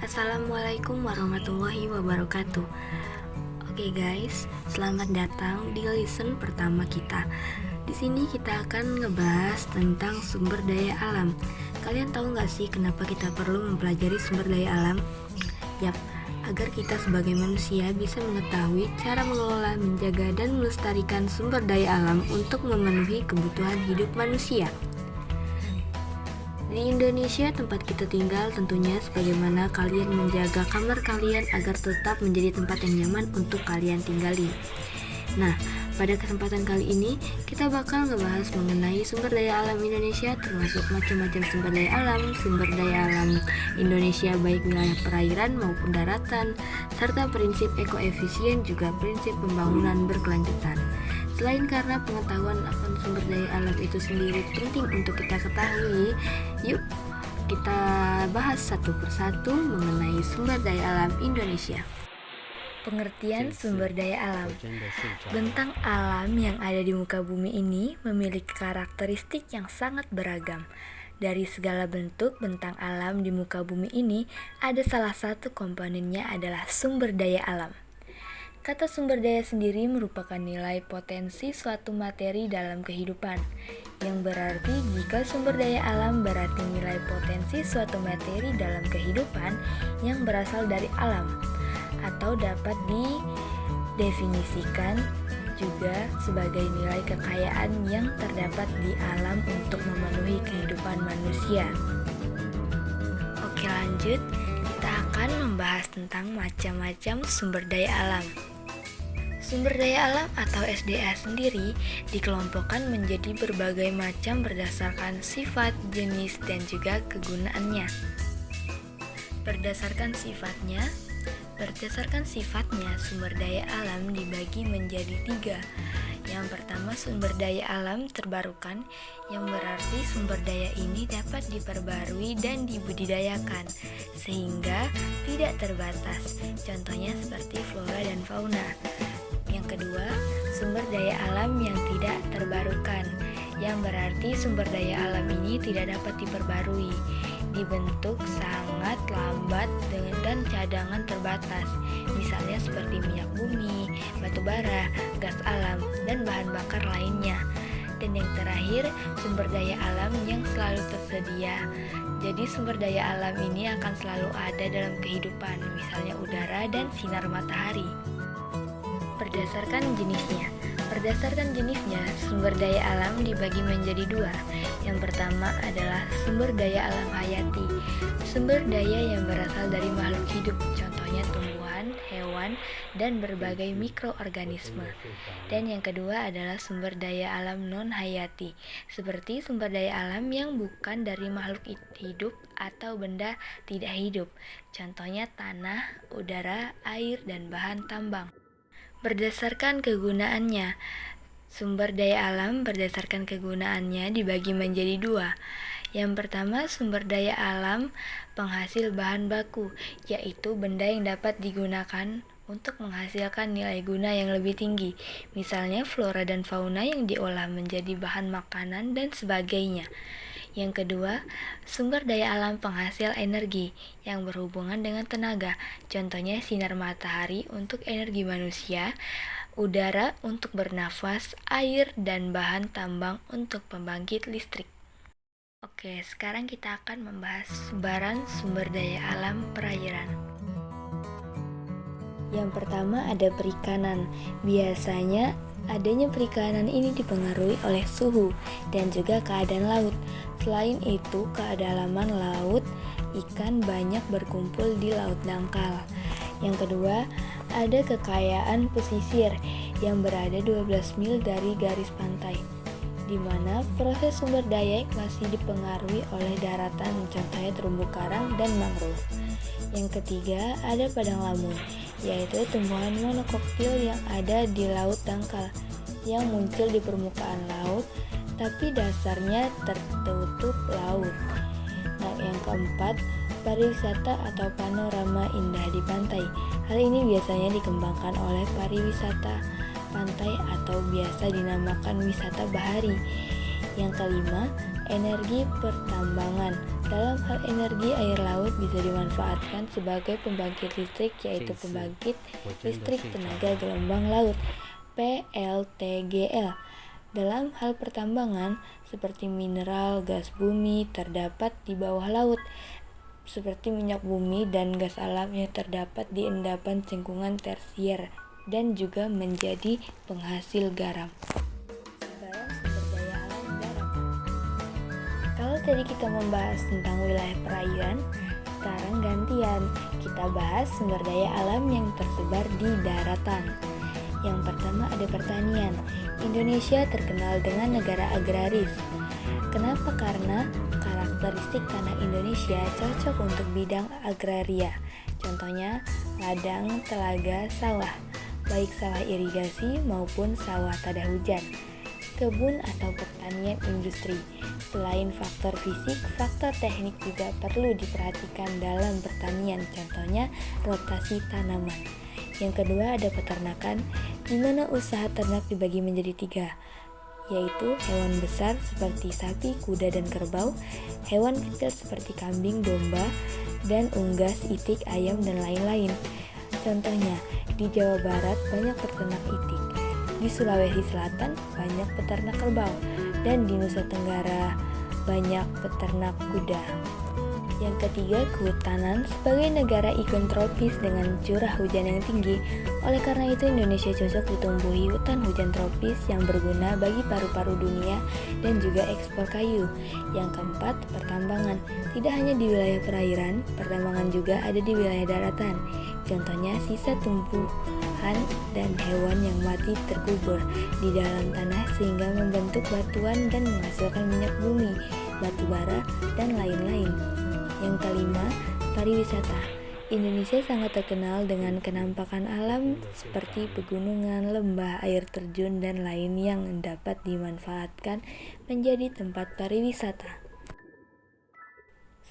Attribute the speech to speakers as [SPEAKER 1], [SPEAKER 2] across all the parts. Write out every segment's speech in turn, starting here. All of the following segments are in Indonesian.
[SPEAKER 1] Assalamualaikum warahmatullahi wabarakatuh. Oke guys, selamat datang di listen pertama kita. Di sini kita akan ngebahas tentang sumber daya alam. Kalian tahu nggak sih kenapa kita perlu mempelajari sumber daya alam? Yap, agar kita sebagai manusia bisa mengetahui cara mengelola, menjaga, dan melestarikan sumber daya alam untuk memenuhi kebutuhan hidup manusia. Di Indonesia, tempat kita tinggal, tentunya sebagaimana kalian menjaga kamar kalian agar tetap menjadi tempat yang nyaman untuk kalian tinggali. Nah, pada kesempatan kali ini kita bakal ngebahas mengenai sumber daya alam Indonesia, termasuk macam-macam sumber daya alam Indonesia baik wilayah perairan maupun daratan, serta prinsip ekoefisien juga prinsip pembangunan berkelanjutan. Selain karena pengetahuan akan sumber daya alam itu sendiri penting untuk kita ketahui, yuk kita bahas satu persatu mengenai sumber daya alam Indonesia. Pengertian sumber daya alam. Bentang alam yang ada di muka bumi ini memiliki karakteristik yang sangat beragam. Dari segala bentuk bentang alam di muka bumi ini, ada salah satu komponennya adalah sumber daya alam. Kata sumber daya sendiri merupakan nilai potensi suatu materi dalam kehidupan, yang berarti jika sumber daya alam berarti nilai potensi suatu materi dalam kehidupan yang berasal dari alam, atau dapat didefinisikan juga sebagai nilai kekayaan yang terdapat di alam untuk memenuhi kehidupan manusia. Oke, lanjut, kita akan membahas tentang macam-macam sumber daya alam. Sumber daya alam atau SDA sendiri dikelompokkan menjadi berbagai macam berdasarkan sifat, jenis, dan juga kegunaannya. Berdasarkan sifatnya, sumber daya alam dibagi menjadi 3. Yang pertama, sumber daya alam terbarukan, yang berarti sumber daya ini dapat diperbarui dan dibudidayakan sehingga tidak terbatas. Contohnya seperti flora dan fauna. Yang kedua, sumber daya alam yang tidak terbarukan, yang berarti sumber daya alam ini tidak dapat diperbarui, dibentuk sangat lambat dan cadangan terbatas, misalnya seperti minyak bumi, batu bara, gas alam, dan bahan bakar lainnya. Dan yang terakhir, sumber daya alam yang selalu tersedia. Jadi sumber daya alam ini akan selalu ada dalam kehidupan, misalnya udara dan sinar matahari. Berdasarkan jenisnya, sumber daya alam dibagi menjadi 2. Yang pertama adalah sumber daya alam hayati, sumber daya yang berasal dari makhluk hidup, contohnya tumbuhan, hewan, dan berbagai mikroorganisme. Dan yang kedua adalah sumber daya alam non-hayati, seperti sumber daya alam yang bukan dari makhluk hidup atau benda tidak hidup, contohnya tanah, udara, air, dan bahan tambang. Berdasarkan kegunaannya, sumber daya alam berdasarkan kegunaannya dibagi menjadi 2. Yang pertama, sumber daya alam penghasil bahan baku, yaitu benda yang dapat digunakan untuk menghasilkan nilai guna yang lebih tinggi, misalnya flora dan fauna yang diolah menjadi bahan makanan dan sebagainya. Yang kedua, sumber daya alam penghasil energi yang berhubungan dengan tenaga, contohnya sinar matahari untuk energi manusia, udara untuk bernafas, air, dan bahan tambang untuk pembangkit listrik. Oke, sekarang kita akan membahas sebaran sumber daya alam perairan. Yang pertama ada perikanan. Biasanya adanya perikanan ini dipengaruhi oleh suhu dan juga keadaan laut. Selain itu, kedalaman laut, ikan banyak berkumpul di laut dangkal. Yang kedua, ada kekayaan pesisir yang berada 12 mil dari garis pantai, di mana proses sumber daya masih dipengaruhi oleh daratan, contohnya terumbu karang dan mangrove. Yang ketiga, ada padang lamun, yaitu tumbuhan monokoktil yang ada di laut dangkal, yang muncul di permukaan laut, tapi dasarnya tertutup laut. Nah, yang keempat, pariwisata atau panorama indah di pantai. Hal ini biasanya dikembangkan oleh pariwisata pantai atau biasa dinamakan wisata bahari. Yang kelima, energi pertambangan Dalam hal energi, air laut bisa dimanfaatkan sebagai pembangkit listrik, yaitu pembangkit listrik tenaga gelombang laut (PLTGL). Dalam hal pertambangan, seperti mineral, gas bumi terdapat di bawah laut, seperti minyak bumi dan gas alam yang terdapat di endapan cekungan tersier dan juga menjadi penghasil garam. Sekarang sumber daya alam daratan. Kalau tadi kita membahas tentang wilayah perairan, sekarang gantian kita bahas sumber daya alam yang tersebar di daratan. Yang pertama ada pertanian. Indonesia terkenal dengan negara agraris. Kenapa? Karena karakteristik tanah Indonesia cocok untuk bidang agraria. Contohnya ladang, telaga, sawah, baik sawah irigasi maupun sawah tada hujan. Kebun atau pertanian industri. Selain faktor fisik, faktor teknik juga perlu diperhatikan dalam pertanian. Contohnya rotasi tanaman. Yang kedua ada peternakan, di mana usaha ternak dibagi menjadi 3, yaitu hewan besar seperti sapi, kuda, dan kerbau, hewan kecil seperti kambing, domba, dan unggas, itik, ayam, dan lain-lain. Contohnya, di Jawa Barat banyak peternak itik, di Sulawesi Selatan banyak peternak kerbau, dan di Nusa Tenggara banyak peternak kuda. Yang ketiga, kehutanan. Sebagai negara iklim tropis dengan curah hujan yang tinggi, oleh karena itu Indonesia cocok ditumbuhi hutan hujan tropis yang berguna bagi paru-paru dunia dan juga ekspor kayu. Yang keempat, pertambangan. Tidak hanya di wilayah perairan, pertambangan juga ada di wilayah daratan. Contohnya sisa tumbuhan dan hewan yang mati terkubur di dalam tanah sehingga membentuk batuan dan menghasilkan minyak bumi, batu bara, dan lain-lain. Yang kelima, pariwisata. Indonesia sangat terkenal dengan kenampakan alam seperti pegunungan, lembah, air terjun, dan lain yang dapat dimanfaatkan menjadi tempat pariwisata.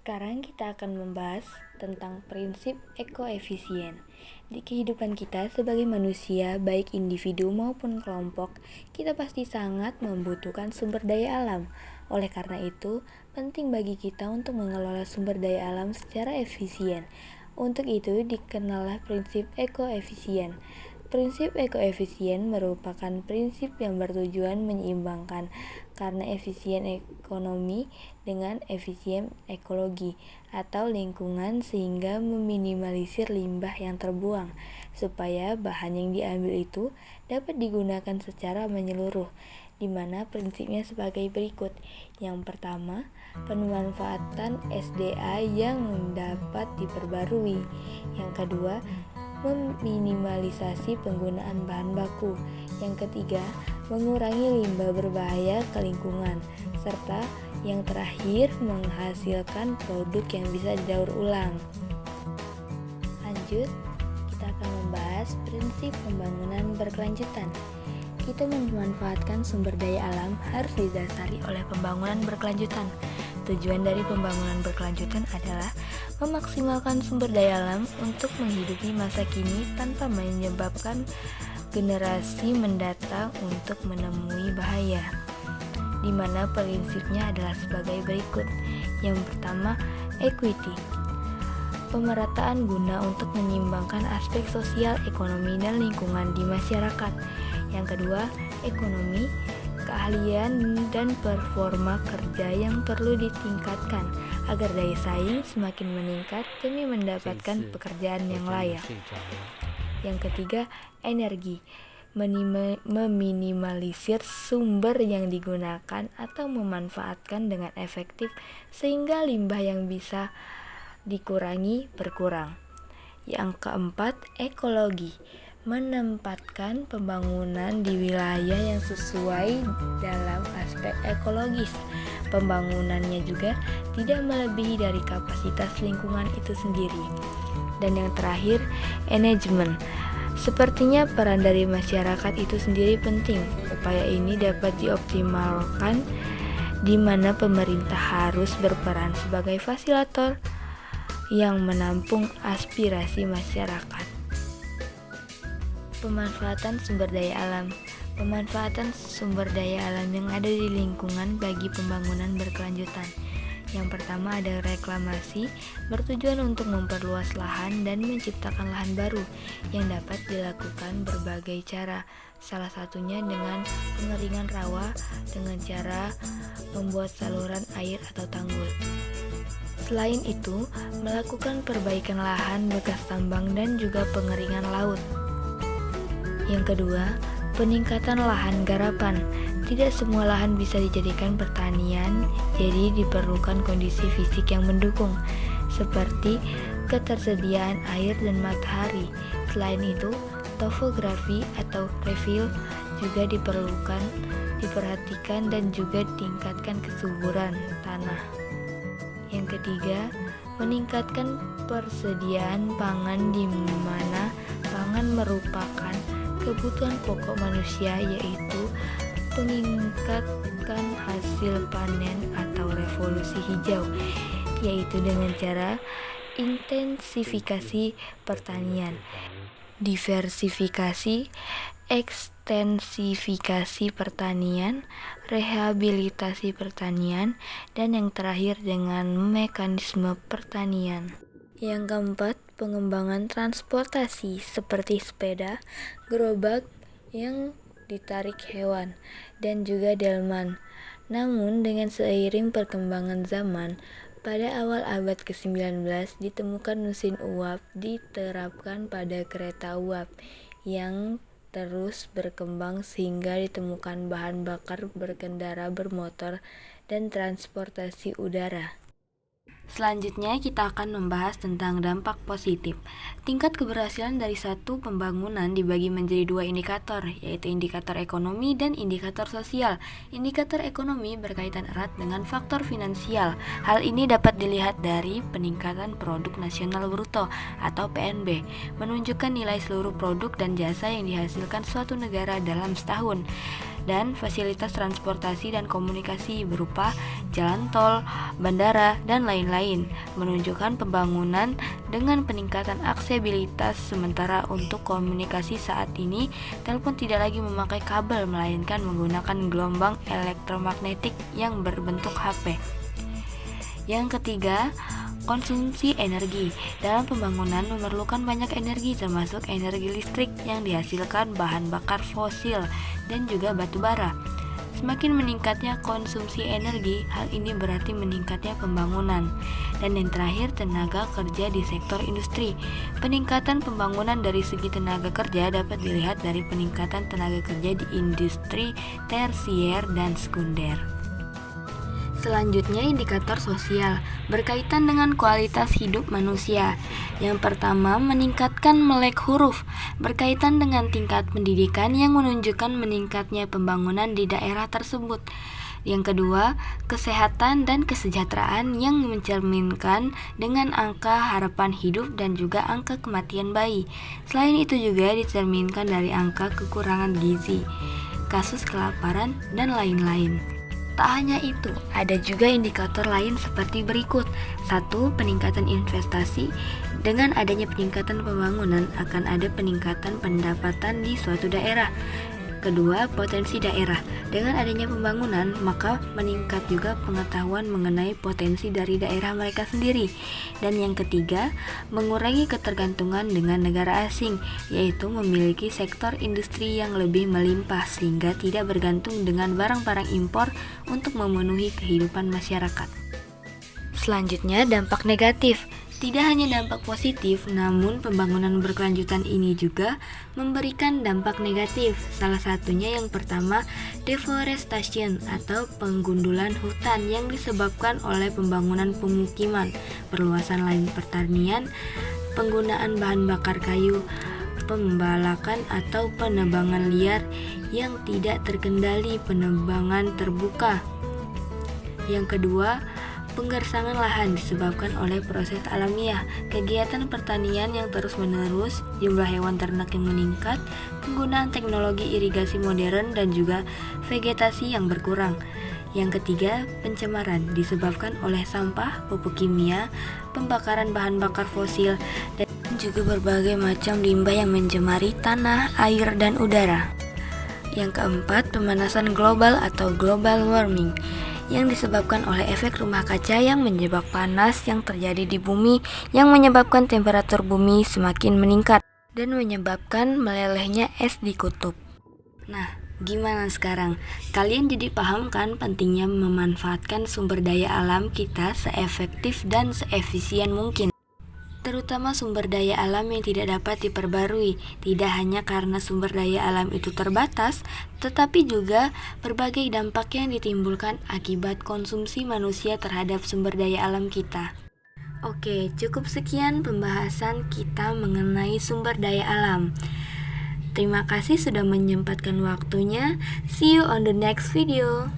[SPEAKER 1] Sekarang kita akan membahas tentang prinsip ekoefisien. Di kehidupan kita sebagai manusia, baik individu maupun kelompok, kita pasti sangat membutuhkan sumber daya alam. Oleh karena itu, penting bagi kita untuk mengelola sumber daya alam secara efisien. Untuk itu, dikenallah prinsip ekoefisien. Prinsip ekoefisien merupakan prinsip yang bertujuan menyeimbangkan karena efisien ekonomi dengan efisien ekologi atau lingkungan sehingga meminimalisir limbah yang terbuang supaya bahan yang diambil itu dapat digunakan secara menyeluruh, di mana prinsipnya sebagai berikut. Yang pertama, pemanfaatan SDA yang dapat diperbarui. Yang kedua, meminimalisasi penggunaan bahan baku. Yang ketiga, mengurangi limbah berbahaya ke lingkungan. Serta yang terakhir, menghasilkan produk yang bisa didaur ulang. Lanjut, kita akan membahas prinsip pembangunan berkelanjutan. Kita memanfaatkan sumber daya alam harus didasari oleh pembangunan berkelanjutan. Tujuan dari pembangunan berkelanjutan adalah memaksimalkan sumber daya alam untuk menghidupi masa kini tanpa menyebabkan generasi mendatang untuk menemui bahaya, di mana prinsipnya adalah sebagai berikut. Yang pertama, equity. Pemerataan guna untuk menyimbangkan aspek sosial, ekonomi, dan lingkungan di masyarakat. Yang kedua, ekonomi, keahlian dan performa kerja yang perlu ditingkatkan agar daya saing semakin meningkat demi mendapatkan pekerjaan yang layak. Yang ketiga, energi, meminimalisir sumber yang digunakan atau memanfaatkan dengan efektif sehingga limbah yang bisa dikurangi berkurang. Yang keempat, ekologi, menempatkan pembangunan di wilayah yang sesuai dalam aspek ekologis. Pembangunannya juga tidak melebihi dari kapasitas lingkungan itu sendiri. Dan yang terakhir, manajemen. Sepertinya peran dari masyarakat itu sendiri penting. Upaya ini dapat dioptimalkan di mana pemerintah harus berperan sebagai fasilitator yang menampung aspirasi masyarakat. Pemanfaatan sumber daya alam. Pemanfaatan sumber daya alam yang ada di lingkungan bagi pembangunan berkelanjutan. Yang pertama ada reklamasi, bertujuan untuk memperluas lahan dan menciptakan lahan baru yang dapat dilakukan berbagai cara. Salah satunya dengan pengeringan rawa dengan cara membuat saluran air atau tanggul. Selain itu, melakukan perbaikan lahan bekas tambang dan juga pengeringan laut. Yang kedua, peningkatan lahan garapan. Tidak semua lahan bisa dijadikan pertanian, jadi diperlukan kondisi fisik yang mendukung, seperti ketersediaan air dan matahari. Selain itu, topografi atau refill juga diperhatikan dan juga tingkatkan kesuburan tanah. Yang ketiga, meningkatkan persediaan pangan di mana pangan merupakan kebutuhan pokok manusia, yaitu meningkatkan hasil panen atau revolusi hijau, yaitu dengan cara intensifikasi pertanian, diversifikasi, ekstensifikasi pertanian, rehabilitasi pertanian, dan yang terakhir dengan mekanisme pertanian. Yang keempat, pengembangan transportasi seperti sepeda, gerobak yang ditarik hewan, dan juga delman. Namun dengan seiring perkembangan zaman, pada awal abad ke-19 ditemukan mesin uap diterapkan pada kereta uap yang terus berkembang sehingga ditemukan bahan bakar berkendara bermotor dan transportasi udara. Selanjutnya kita akan membahas tentang dampak positif. Tingkat keberhasilan dari satu pembangunan dibagi menjadi dua indikator, yaitu indikator ekonomi dan indikator sosial. Indikator ekonomi berkaitan erat dengan faktor finansial. Hal ini dapat dilihat dari peningkatan produk nasional bruto atau PNB, menunjukkan nilai seluruh produk dan jasa yang dihasilkan suatu negara dalam setahun, dan fasilitas transportasi dan komunikasi berupa jalan tol, bandara, dan lain-lain, menunjukkan pembangunan dengan peningkatan aksesibilitas. Sementara untuk komunikasi saat ini, telepon tidak lagi memakai kabel melainkan menggunakan gelombang elektromagnetik yang berbentuk HP. Yang ketiga, konsumsi energi. Dalam pembangunan memerlukan banyak energi, termasuk energi listrik yang dihasilkan bahan bakar fosil dan juga batu bara. Semakin meningkatnya konsumsi energi, hal ini berarti meningkatnya pembangunan. Dan yang terakhir, tenaga kerja di sektor industri. Peningkatan pembangunan dari segi tenaga kerja dapat dilihat dari peningkatan tenaga kerja di industri tersier dan sekunder. Selanjutnya, indikator sosial berkaitan dengan kualitas hidup manusia. Yang pertama, meningkatkan melek huruf berkaitan dengan tingkat pendidikan yang menunjukkan meningkatnya pembangunan di daerah tersebut. Yang kedua, kesehatan dan kesejahteraan yang mencerminkan dengan angka harapan hidup dan juga angka kematian bayi. Selain itu juga dicerminkan dari angka kekurangan gizi, kasus kelaparan, dan lain-lain. Tak hanya itu, ada juga indikator lain seperti berikut. 1. Peningkatan investasi. Dengan adanya peningkatan pembangunan akan ada peningkatan pendapatan di suatu daerah. Kedua, potensi daerah. Dengan adanya pembangunan, maka meningkat juga pengetahuan mengenai potensi dari daerah mereka sendiri. Dan yang ketiga, mengurangi ketergantungan dengan negara asing, yaitu memiliki sektor industri yang lebih melimpah sehingga tidak bergantung dengan barang-barang impor untuk memenuhi kehidupan masyarakat. Selanjutnya, dampak negatif. Tidak hanya dampak positif, namun pembangunan berkelanjutan ini juga memberikan dampak negatif. Salah satunya yang pertama, deforestation atau penggundulan hutan yang disebabkan oleh pembangunan pemukiman, perluasan lahan pertanian, penggunaan bahan bakar kayu, pembalakan atau penebangan liar yang tidak terkendali, penebangan terbuka. Yang kedua, penggersangan lahan disebabkan oleh proses alamiah, kegiatan pertanian yang terus-menerus, jumlah hewan ternak yang meningkat, penggunaan teknologi irigasi modern, dan juga vegetasi yang berkurang. Yang ketiga, pencemaran disebabkan oleh sampah, pupuk kimia, pembakaran bahan bakar fosil, dan juga berbagai macam limbah yang mencemari tanah, air, dan udara. Yang keempat, pemanasan global atau global warming. yang disebabkan oleh efek rumah kaca yang menyebabkan panas yang terjadi di bumi yang menyebabkan temperatur bumi semakin meningkat dan menyebabkan melelehnya es di kutub. Nah, gimana sekarang? Kalian jadi paham kan pentingnya memanfaatkan sumber daya alam kita seefektif dan seefisien mungkin? Terutama sumber daya alam yang tidak dapat diperbarui, tidak hanya karena sumber daya alam itu terbatas, tetapi juga berbagai dampak yang ditimbulkan akibat konsumsi manusia terhadap sumber daya alam kita. Oke, cukup sekian pembahasan kita mengenai sumber daya alam. Terima kasih sudah menyempatkan waktunya. See you on the next video.